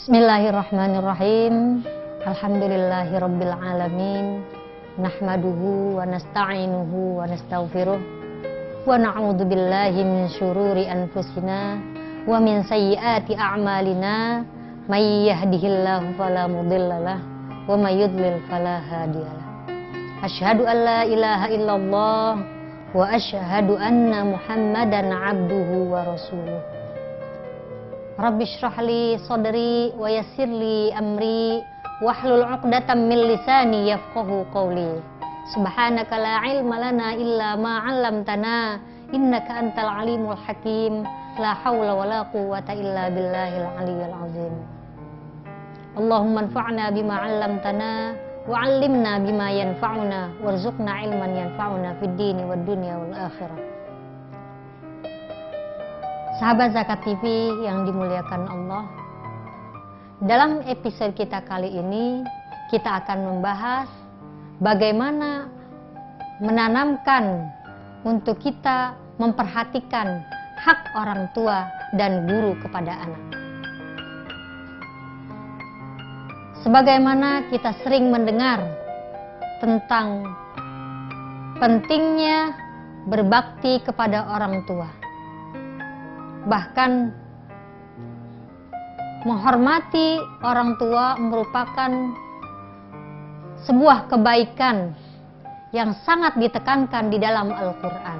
Bismillahirrahmanirrahim. Alhamdulillahirabbil alamin. Nahmaduhu wa nasta'inuhu wa nastaghfiruh. Wa na'udzu billahi min syururi anfusina wa min sayyiati a'malina. May yahdihillahu fala mudhillalah wa may yudlil fala hadiyalah. Asyhadu an la ilaha illallah wa asyhadu anna Muhammadan 'abduhu wa rasuluh. Rabbi shrah li sadri wa yassir li amri wahlul 'uqdatam min lisani yafqahu qawli. Subhanaka la ilma lana illa ma 'allamtana innaka antal alimul hakim. La haula wala quwwata illa billahil aliyyil azim. Allahumma anfa'na bima 'allamtana wa 'allimna bima yanfa'una warzuqna ilman yanfa'una fid dini wad dunya wal akhirah. Sahabat Zakat TV yang dimuliakan Allah, dalam episode kita kali ini kita akan membahas bagaimana menanamkan untuk kita memperhatikan hak orang tua dan guru kepada anak. Sebagaimana kita sering mendengar tentang pentingnya berbakti kepada orang tua, bahkan menghormati orang tua merupakan sebuah kebaikan yang sangat ditekankan di dalam Al-Quran.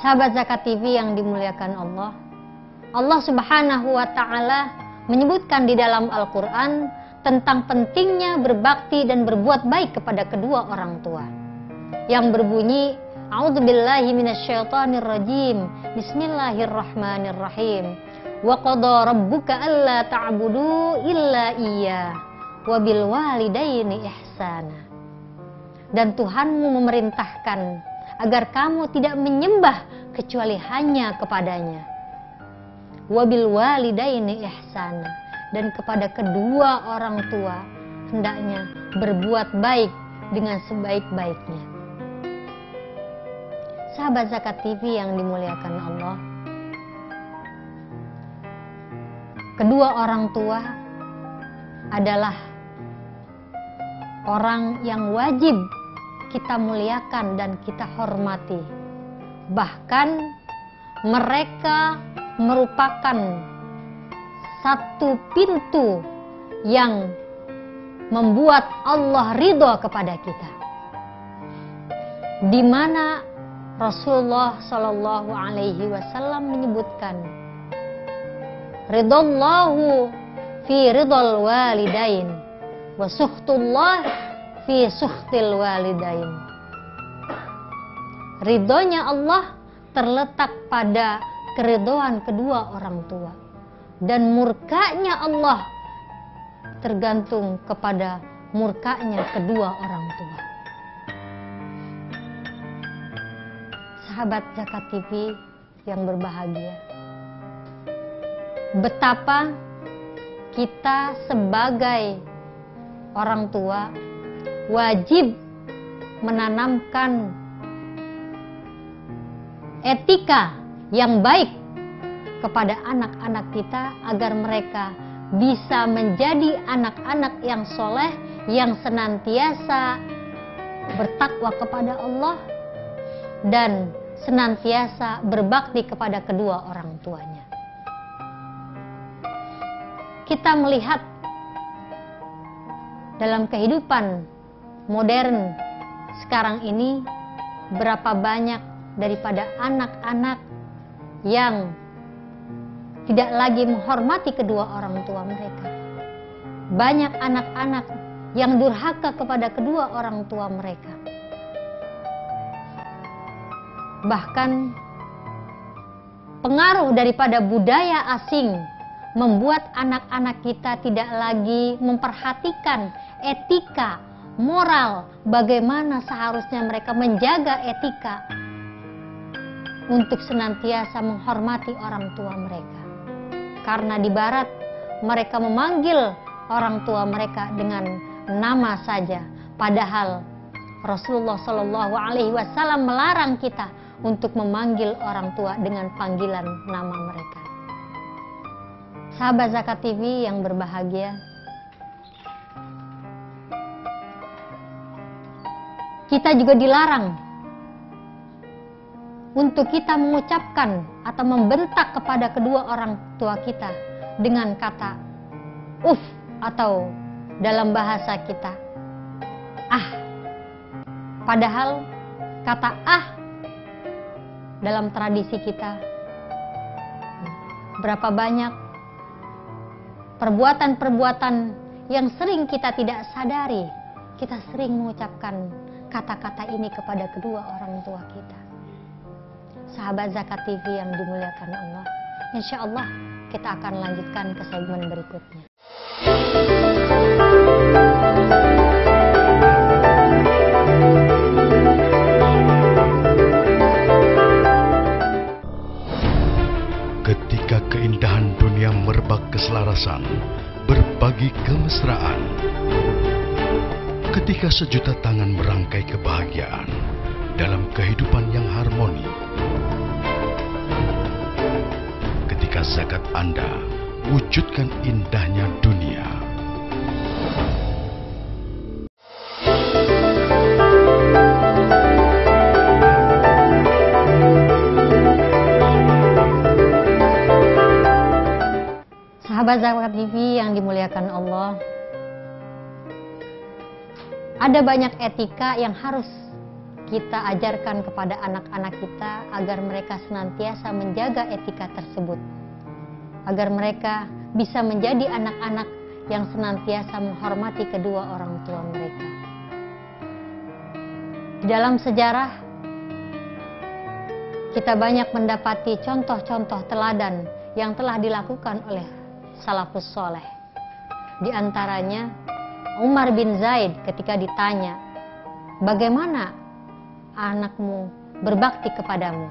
Sahabat Zakat TV yang dimuliakan Allah, Allah Subhanahu wa Ta'ala menyebutkan di dalam Al-Quran tentang pentingnya berbakti dan berbuat baik kepada kedua orang tua, yang berbunyi, A'udzubillahi minasyaitonir rajim. Bismillahirrahmanirrahim. Wa qada rabbuka alla ta'budu illa iyyah wa bil walidaini ihsana. Dan Tuhanmu memerintahkan agar kamu tidak menyembah kecuali hanya kepadanya. Wa bil walidaini ihsana. Dan kepada kedua orang tua hendaknya berbuat baik dengan sebaik-baiknya. Sahabat Zakat TV yang dimuliakan Allah, kedua orang tua adalah orang yang wajib kita muliakan dan kita hormati. Bahkan mereka merupakan satu pintu yang membuat Allah ridho kepada kita, di mana Rasulullah Shallallahu Alaihi Wasallam menyebutkan, ridallahu fi ridal walidain wa sukhtullah fi sukhtil walidain. Ridhonya Allah terletak pada keridhoan kedua orang tua, dan murkanya Allah tergantung kepada murkanya kedua orang tua. Sahabat Zakat TV yang berbahagia, betapa kita sebagai orang tua wajib menanamkan etika yang baik kepada anak-anak kita agar mereka bisa menjadi anak-anak yang soleh, yang senantiasa bertakwa kepada Allah dan senantiasa berbakti kepada kedua orang tuanya. Kita melihat dalam kehidupan modern sekarang ini, berapa banyak daripada anak-anak yang tidak lagi menghormati kedua orang tua mereka. Banyak anak-anak yang durhaka kepada kedua orang tua mereka. Bahkan pengaruh daripada budaya asing membuat anak-anak kita tidak lagi memperhatikan etika, moral, bagaimana seharusnya mereka menjaga etika untuk senantiasa menghormati orang tua mereka. Karena di barat mereka memanggil orang tua mereka dengan nama saja, padahal Rasulullah Shallallahu Alaihi Wasallam melarang kita untuk memanggil orang tua dengan panggilan nama mereka. Sahabat Zakat TV yang berbahagia, kita juga dilarang untuk kita mengucapkan atau membentak kepada kedua orang tua kita dengan kata uf, atau dalam bahasa kita ah. Padahal kata ah dalam tradisi kita, berapa banyak perbuatan-perbuatan yang sering kita tidak sadari, kita sering mengucapkan kata-kata ini kepada kedua orang tua kita. Sahabat Zakat TV yang dimuliakan Allah, insya Allah kita akan lanjutkan ke segmen berikutnya. Ketika keindahan dunia merebak keselarasan, berbagi kemesraan. Ketika sejuta tangan merangkai kebahagiaan dalam kehidupan yang harmoni. Ketika zakat Anda wujudkan indahnya dunia. Sahabat Zakat TV yang dimuliakan Allah, ada banyak etika yang harus kita ajarkan kepada anak-anak kita agar mereka senantiasa menjaga etika tersebut, agar mereka bisa menjadi anak-anak yang senantiasa menghormati kedua orang tua mereka. Di dalam sejarah, kita banyak mendapati contoh-contoh teladan yang telah dilakukan oleh salafus soleh. Di antaranya Umar bin Zaid ketika ditanya, bagaimana anakmu berbakti kepadamu?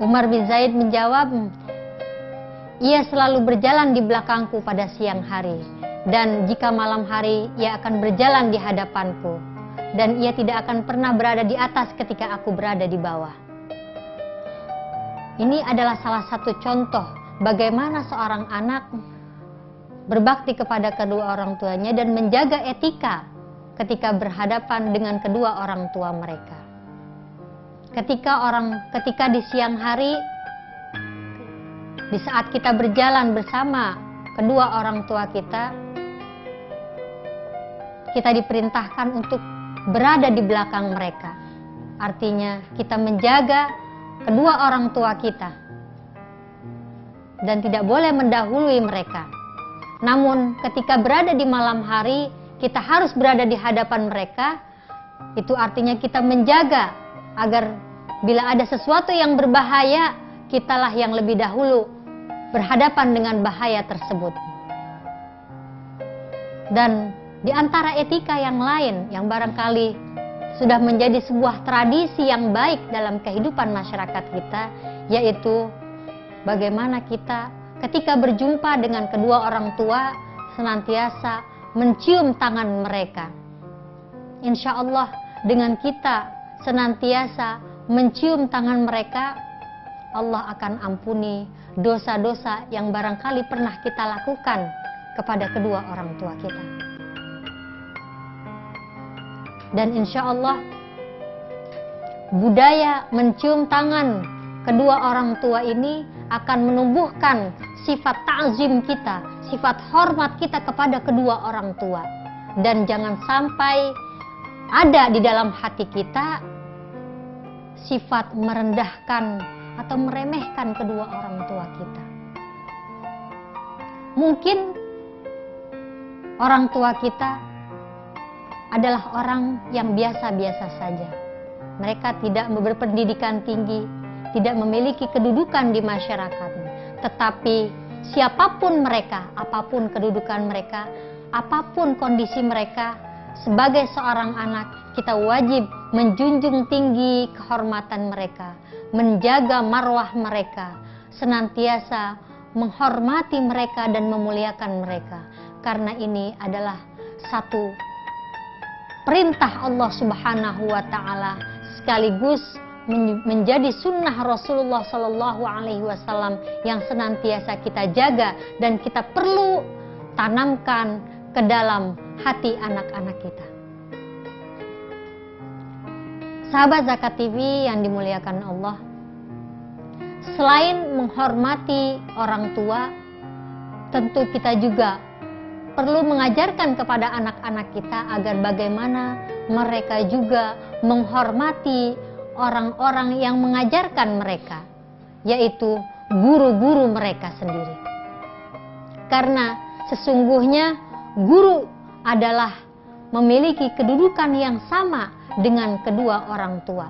Umar bin Zaid menjawab, ia selalu berjalan di belakangku pada siang hari, dan jika malam hari ia akan berjalan di hadapanku, dan ia tidak akan pernah berada di atas ketika aku berada di bawah. Ini adalah salah satu contoh bagaimana seorang anak berbakti kepada kedua orang tuanya dan menjaga etika ketika berhadapan dengan kedua orang tua mereka. Ketika di siang hari, di saat kita berjalan bersama kedua orang tua kita diperintahkan untuk berada di belakang mereka. Artinya kita menjaga kedua orang tua kita dan tidak boleh mendahului mereka. Namun ketika berada di malam hari, kita harus berada di hadapan mereka. Itu artinya kita menjaga agar bila ada sesuatu yang berbahaya, kitalah yang lebih dahulu berhadapan dengan bahaya tersebut. Dan di antara etika yang lain yang barangkali sudah menjadi sebuah tradisi yang baik dalam kehidupan masyarakat kita, yaitu bagaimana kita ketika berjumpa dengan kedua orang tua senantiasa mencium tangan mereka. Insya Allah dengan kita senantiasa mencium tangan mereka, Allah akan ampuni dosa-dosa yang barangkali pernah kita lakukan kepada kedua orang tua kita. Dan insya Allah budaya mencium tangan kedua orang tua ini akan menumbuhkan sifat ta'zim kita, sifat hormat kita kepada kedua orang tua. Dan jangan sampai ada di dalam hati kita sifat merendahkan atau meremehkan kedua orang tua kita. Mungkin orang tua kita adalah orang yang biasa-biasa saja. Mereka tidak berpendidikan tinggi, tidak memiliki kedudukan di masyarakat. Tetapi siapapun mereka, apapun kedudukan mereka, apapun kondisi mereka, sebagai seorang anak, kita wajib menjunjung tinggi kehormatan mereka, menjaga marwah mereka, senantiasa menghormati mereka dan memuliakan mereka. Karena ini adalah satu perintah Allah Subhanahu wa Ta'ala, sekaligus menjadi sunnah Rasulullah Shallallahu Alaihi Wasallam yang senantiasa kita jaga dan kita perlu tanamkan ke dalam hati anak-anak kita. Sahabat Zakat TV yang dimuliakan Allah, selain menghormati orang tua, tentu kita juga perlu mengajarkan kepada anak-anak kita agar bagaimana mereka juga menghormati orang-orang yang mengajarkan mereka, yaitu guru-guru mereka sendiri. Karena sesungguhnya guru adalah memiliki kedudukan yang sama dengan kedua orang tua.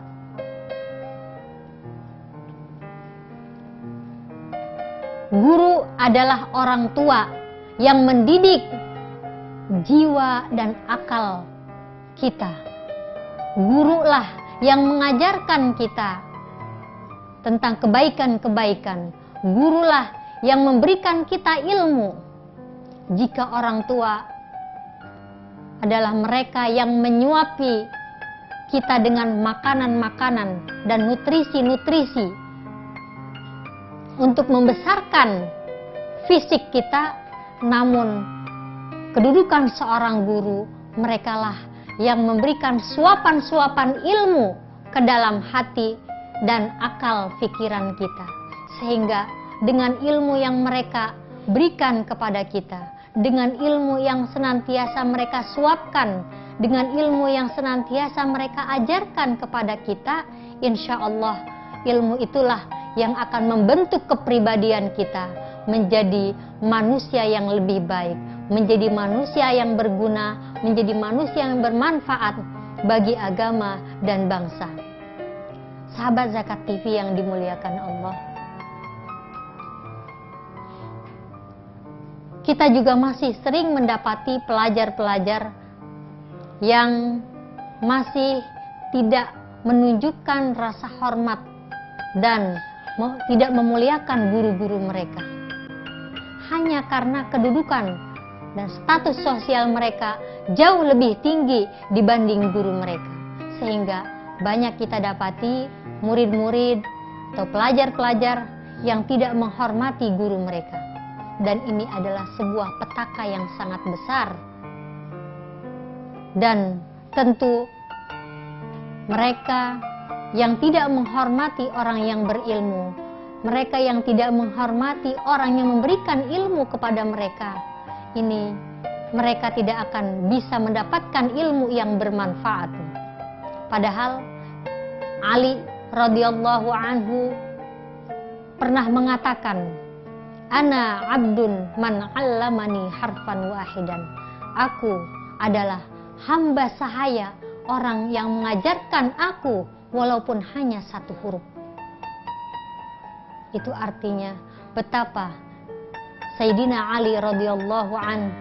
Guru adalah orang tua yang mendidik jiwa dan akal kita. Gurulah yang mengajarkan kita tentang kebaikan-kebaikan. Gurulah yang memberikan kita ilmu. Jika orang tua adalah mereka yang menyuapi kita dengan makanan-makanan dan nutrisi-nutrisi untuk membesarkan fisik kita, namun kedudukan seorang guru, merekalah yang memberikan suapan-suapan ilmu ke dalam hati dan akal pikiran kita. Sehingga dengan ilmu yang mereka berikan kepada kita, dengan ilmu yang senantiasa mereka suapkan, dengan ilmu yang senantiasa mereka ajarkan kepada kita, insya Allah ilmu itulah yang akan membentuk kepribadian kita menjadi manusia yang lebih baik, menjadi manusia yang berguna, menjadi manusia yang bermanfaat bagi agama dan bangsa. Sahabat Zakat TV yang dimuliakan Allah, kita juga masih sering mendapati pelajar-pelajar yang masih tidak menunjukkan rasa hormat dan tidak memuliakan guru-guru mereka. Hanya karena kedudukan dan status sosial mereka jauh lebih tinggi dibanding guru mereka. Sehingga banyak kita dapati murid-murid atau pelajar-pelajar yang tidak menghormati guru mereka. Dan ini adalah sebuah petaka yang sangat besar. Dan tentu mereka yang tidak menghormati orang yang berilmu, mereka yang tidak menghormati orang yang memberikan ilmu kepada mereka, ini mereka tidak akan bisa mendapatkan ilmu yang bermanfaat. Padahal Ali radhiyallahu anhu pernah mengatakan, "Ana abdun man 'allamani harfan wahidan." Aku adalah hamba sahaya, orang yang mengajarkan aku walaupun hanya satu huruf. Itu artinya betapa Sayyidina Ali radhiyallahu an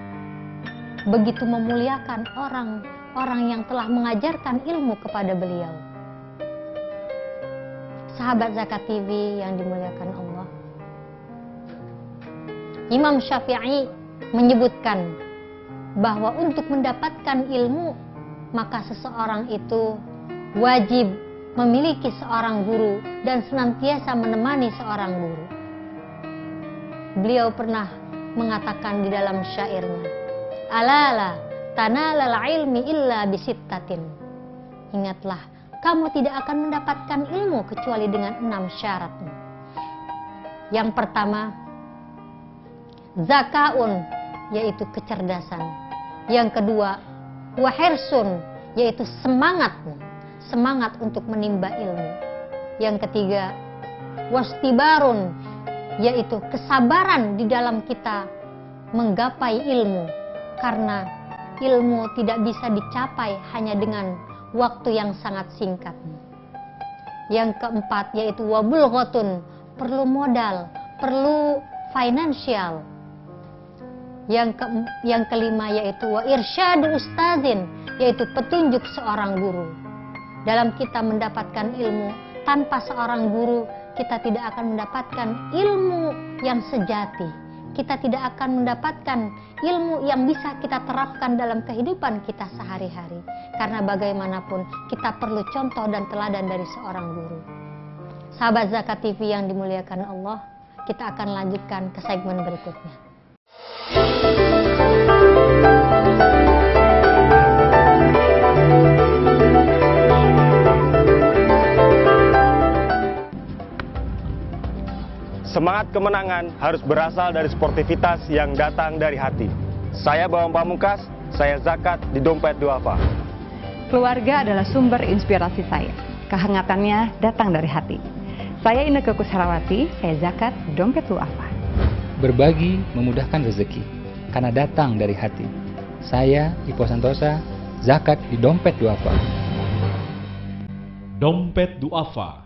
begitu memuliakan orang-orang yang telah mengajarkan ilmu kepada beliau. Sahabat Zakat TV yang dimuliakan Allah, Imam Syafi'i menyebutkan bahwa untuk mendapatkan ilmu, maka seseorang itu wajib memiliki seorang guru dan senantiasa menemani seorang guru. Beliau pernah mengatakan di dalam syairnya, "Alala tanalal ilmi illa bisittatin." Ingatlah, kamu tidak akan mendapatkan ilmu kecuali dengan 6 syarat. Yang pertama, zakaun, yaitu kecerdasan. Yang kedua, wahirsun, yaitu semangat untuk menimba ilmu. Yang ketiga, wastibarun, yaitu kesabaran di dalam kita menggapai ilmu, karena ilmu tidak bisa dicapai hanya dengan waktu yang sangat singkat. Yang keempat, yaitu wabulghotun, perlu modal, perlu finansial. Yang kelima, yaitu wa irsyadu ustazin, yaitu petunjuk seorang guru. Dalam kita mendapatkan ilmu, tanpa seorang guru kita tidak akan mendapatkan ilmu yang sejati, kita tidak akan mendapatkan ilmu yang bisa kita terapkan dalam kehidupan kita sehari-hari. Karena bagaimanapun kita perlu contoh dan teladan dari seorang guru. Sahabat Zakat TV yang dimuliakan Allah, kita akan lanjutkan ke segmen berikutnya. Semangat kemenangan harus berasal dari sportivitas yang datang dari hati. Saya Bawang Pamungkas, saya zakat di Dompet Duafa. Keluarga adalah sumber inspirasi saya. Kehangatannya datang dari hati. Saya Inneke Kusharawati, saya zakat di Dompet Duafa. Berbagi memudahkan rezeki, karena datang dari hati. Saya Ipo Santosa, zakat di Dompet Duafa. Dompet Duafa.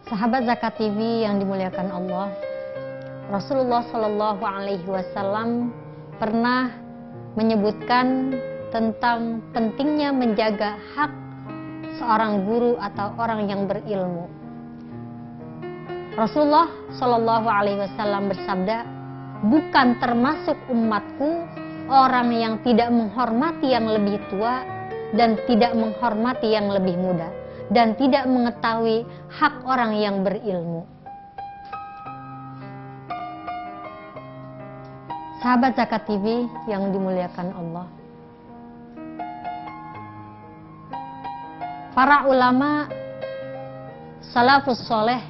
Sahabat Zakat TV yang dimuliakan Allah, Rasulullah Shallallahu Alaihi Wasallam pernah menyebutkan tentang pentingnya menjaga hak seorang guru atau orang yang berilmu. Rasulullah Shallallahu Alaihi Wasallam bersabda, bukan termasuk umatku orang yang tidak menghormati yang lebih tua dan tidak menghormati yang lebih muda, dan tidak mengetahui hak orang yang berilmu. Sahabat Zakat TV yang dimuliakan Allah, para ulama salafus soleh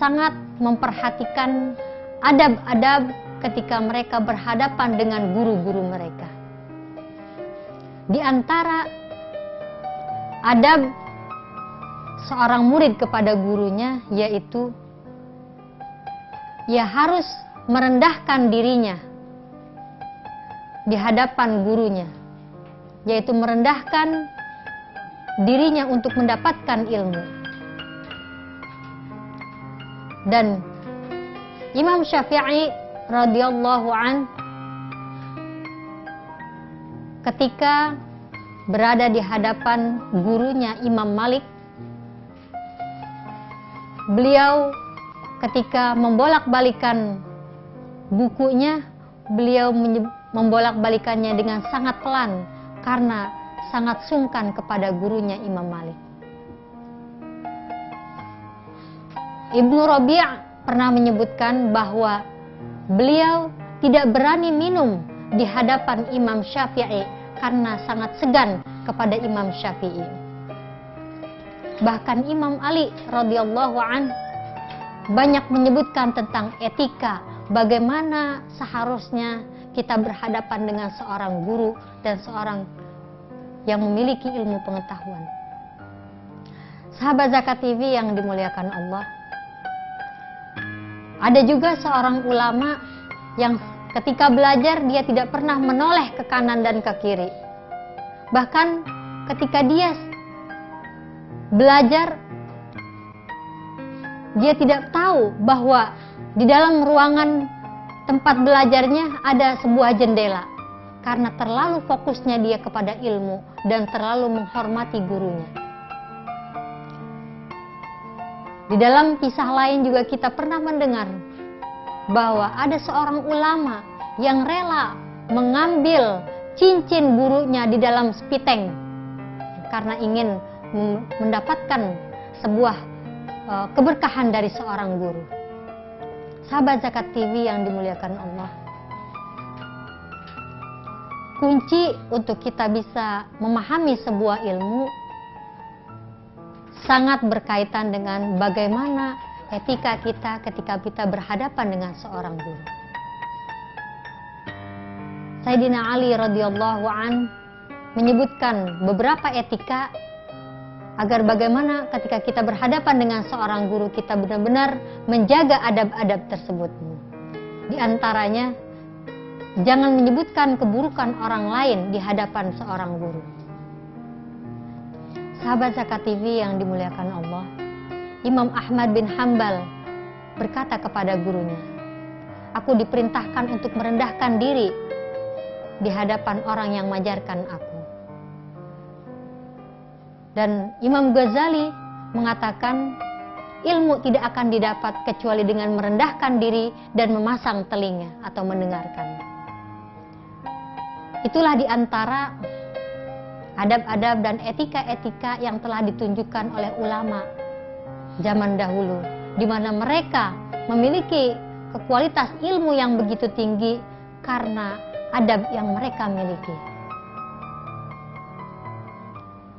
sangat memperhatikan adab-adab ketika mereka berhadapan dengan guru-guru mereka. Di antara adab seorang murid kepada gurunya yaitu ia harus merendahkan dirinya di hadapan gurunya, yaitu merendahkan dirinya untuk mendapatkan ilmu. Dan Imam Syafi'i radhiyallahu an ketika berada di hadapan gurunya Imam Malik, beliau ketika membolak-balikan bukunya, beliau membolak-balikannya dengan sangat pelan karena sangat sungkan kepada gurunya Imam Malik. Ibnu Rabi' pernah menyebutkan bahwa beliau tidak berani minum di hadapan Imam Syafi'i karena sangat segan kepada Imam Syafi'i. Bahkan Imam Ali radhiyallahu an banyak menyebutkan tentang etika, bagaimana seharusnya kita berhadapan dengan seorang guru dan seorang yang memiliki ilmu pengetahuan. Sahabat Zakat TV yang dimuliakan Allah, ada juga seorang ulama yang ketika belajar dia tidak pernah menoleh ke kanan dan ke kiri. Bahkan ketika dia belajar, dia tidak tahu bahwa di dalam ruangan tempat belajarnya ada sebuah jendela, karena terlalu fokusnya dia kepada ilmu dan terlalu menghormati gurunya. Di dalam kisah lain juga kita pernah mendengar bahwa ada seorang ulama yang rela mengambil cincin gurunya di dalam spiteng karena ingin mendapatkan sebuah keberkahan dari seorang guru. Sahabat Zakat TV yang dimuliakan Allah, kunci untuk kita bisa memahami sebuah ilmu sangat berkaitan dengan bagaimana etika kita ketika kita berhadapan dengan seorang guru. Sayyidina Ali radhiyallahu an menyebutkan beberapa etika agar bagaimana ketika kita berhadapan dengan seorang guru kita benar-benar menjaga adab-adab tersebut. Di antaranya, jangan menyebutkan keburukan orang lain di hadapan seorang guru. Sahabat Zakat TV yang dimuliakan Allah, Imam Ahmad bin Hanbal berkata kepada gurunya, "Aku diperintahkan untuk merendahkan diri di hadapan orang yang mengajarkan aku." Dan Imam Ghazali mengatakan ilmu tidak akan didapat kecuali dengan merendahkan diri dan memasang telinga atau mendengarkan. Itulah diantara adab-adab dan etika-etika yang telah ditunjukkan oleh ulama zaman dahulu, di mana mereka memiliki kualitas ilmu yang begitu tinggi karena adab yang mereka miliki.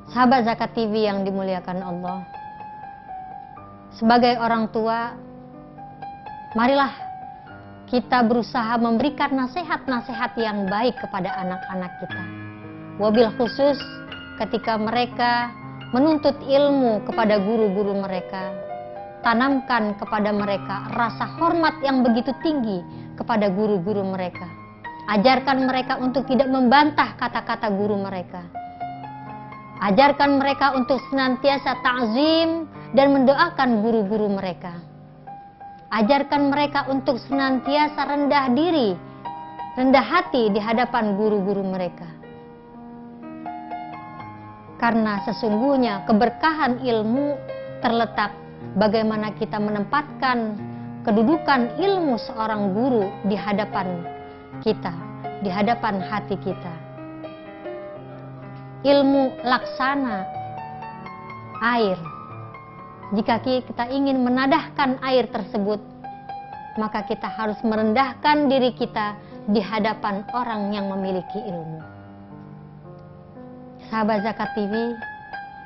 Sahabat Zakat TV yang dimuliakan Allah, sebagai orang tua, marilah kita berusaha memberikan nasihat-nasihat yang baik kepada anak-anak kita. Wabil khusus ketika mereka menuntut ilmu kepada guru-guru mereka, tanamkan kepada mereka rasa hormat yang begitu tinggi kepada guru-guru mereka. Ajarkan mereka untuk tidak membantah kata-kata guru mereka. Ajarkan mereka untuk senantiasa ta'zim dan mendoakan guru-guru mereka. Ajarkan mereka untuk senantiasa rendah diri, rendah hati di hadapan guru-guru mereka. Karena sesungguhnya keberkahan ilmu terletak bagaimana kita menempatkan kedudukan ilmu seorang guru di hadapan kita, di hadapan hati kita. Ilmu laksana air. Jika kita ingin menadahkan air tersebut, maka kita harus merendahkan diri kita di hadapan orang yang memiliki ilmu. Sahabat Zakat TV,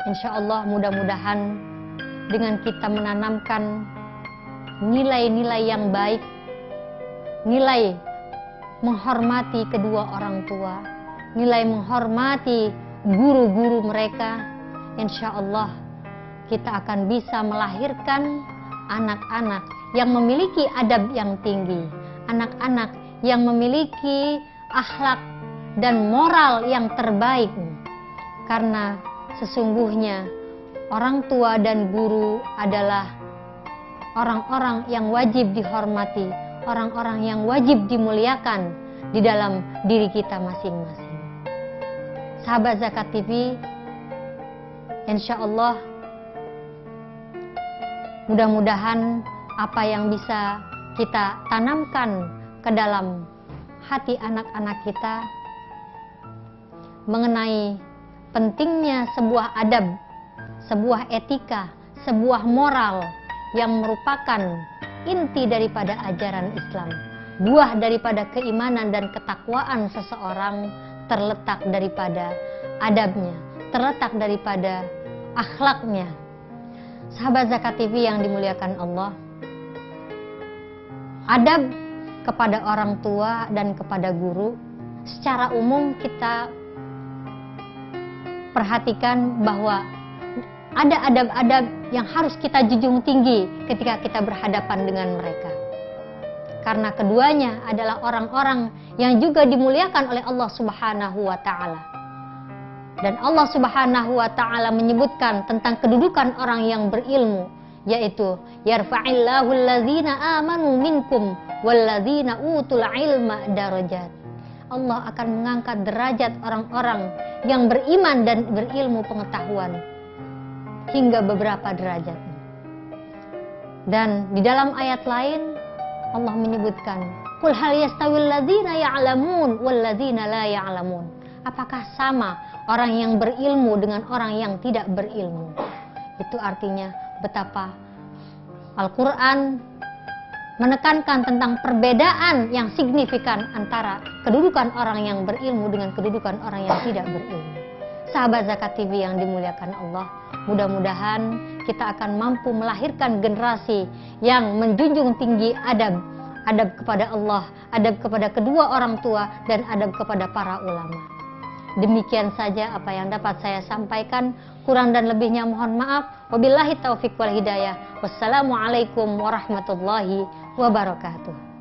insya Allah mudah-mudahan dengan kita menanamkan nilai-nilai yang baik, nilai menghormati kedua orang tua, nilai menghormati guru-guru mereka, insya Allah kita akan bisa melahirkan anak-anak yang memiliki adab yang tinggi, anak-anak yang memiliki akhlak dan moral yang terbaik. Karena sesungguhnya orang tua dan guru adalah orang-orang yang wajib dihormati, orang-orang yang wajib dimuliakan di dalam diri kita masing-masing. Sahabat Zakat TV, insya Allah mudah-mudahan apa yang bisa kita tanamkan ke dalam hati anak-anak kita mengenai pentingnya sebuah adab, sebuah etika, sebuah moral yang merupakan inti daripada ajaran Islam. Buah daripada keimanan dan ketakwaan seseorang terletak daripada adabnya, terletak daripada akhlaknya. Sahabat Zakat TV yang dimuliakan Allah, adab kepada orang tua dan kepada guru secara umum kita perhatikan bahwa ada adab-adab yang harus kita junjung tinggi ketika kita berhadapan dengan mereka. Karena keduanya adalah orang-orang yang juga dimuliakan oleh Allah Subhanahu wa Ta'ala. Dan Allah Subhanahu wa Ta'ala menyebutkan tentang kedudukan orang yang berilmu, yaitu yarfa'illahu allazina amanu minkum wallazina utul ilma darajat. Allah akan mengangkat derajat orang-orang yang beriman dan berilmu pengetahuan hingga beberapa derajat. Dan di dalam ayat lain Allah menyebutkan, "Qul hal yastawil ladzina ya'lamun wal ladzina la ya'lamun." Apakah sama orang yang berilmu dengan orang yang tidak berilmu? Itu artinya betapa Al-Qur'an menekankan tentang perbedaan yang signifikan antara kedudukan orang yang berilmu dengan kedudukan orang yang tidak berilmu. Sahabat Zakat TV yang dimuliakan Allah, mudah-mudahan kita akan mampu melahirkan generasi yang menjunjung tinggi adab kepada Allah, adab kepada kedua orang tua, dan adab kepada para ulama. Demikian saja apa yang dapat saya sampaikan. Kurang dan lebihnya mohon maaf. Wabillahi taufiq wal hidayah. Wassalamualaikum warahmatullahi wabarakatuh.